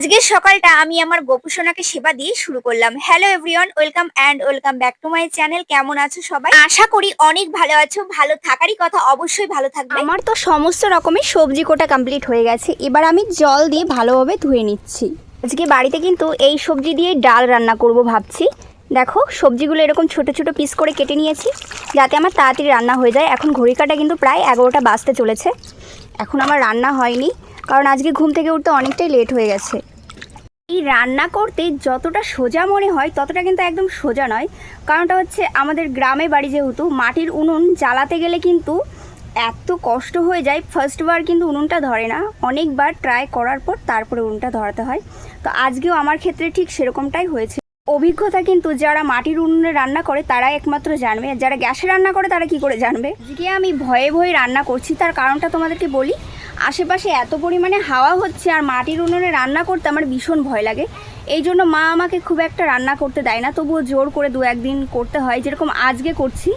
আজকের সকালটা আমি আমার গোপুসোনাকে সেবা দিয়ে শুরু করলাম। Hello everyone, welcome back to my channel. কেমন আছো সবাই? আশা করি অনেক ভালো আছো। ভালো থাকারই কথা, অবশ্যই ভালো থাকবে। আমার তো সমস্ত রকমের সবজি কোটা কমপ্লিট হয়ে গেছে। এবার আমি জল দিয়ে ভালোভাবে ধুয়ে নিচ্ছি। আজকে বাড়িতে কিন্তু এই সবজি দিয়ে ডাল রান্না করব ভাবছি। দেখো সবজিগুলো এরকম ছোট ছোট পিস করে কেটে নিয়েছি যাতে আমার তাড়াতাড়ি রান্না হয়ে যায়। এখন ঘড়ি কাঁটা কিন্তু প্রায় 11টা বাজতে চলেছে। এখন আমার রান্না হয়নি কারণ আজকে ঘুম থেকে উঠতে অনেকটাই লেট হয়ে গেছে। এই রান্না করতে যতটা সোজা মনে হয় ততটা কিন্তু একদম সোজা নয়। কারণটা হচ্ছে আমাদের গ্রামে বাড়ি, যেহেতু মাটির উনুন জ্বালাতে গেলে কিন্তু এত কষ্ট হয়ে যায়। ফার্স্টবার কিন্তু উনুনটা ধরে না, অনেকবার ট্রাই করার পর তারপরে উনুনটা ধরাতে হয়। তো আজকেও আমার ক্ষেত্রে ঠিক সেরকমটাই হয়েছে। অভিজ্ঞতা কিন্তু যারা মাটির উনুনে রান্না করে তারাই একমাত্র জানবে, আর যারা গ্যাসে রান্না করে তারা কি করে জানবে। আজকে আমি ভয়ে ভয়ে রান্না করছি, তার কারণটা তোমাদেরকে বলি। আশেপাশে এত পরিমাণে হাওয়া হচ্ছে আর মাটির উনুনে রান্না করতে আমার ভীষণ ভয় লাগে। এই জন্য মা আমাকে খুব একটা রান্না করতে দেয় না, তবুও জোর করে 2-1 দিন করতে হয়, যেরকম আজকে করছি।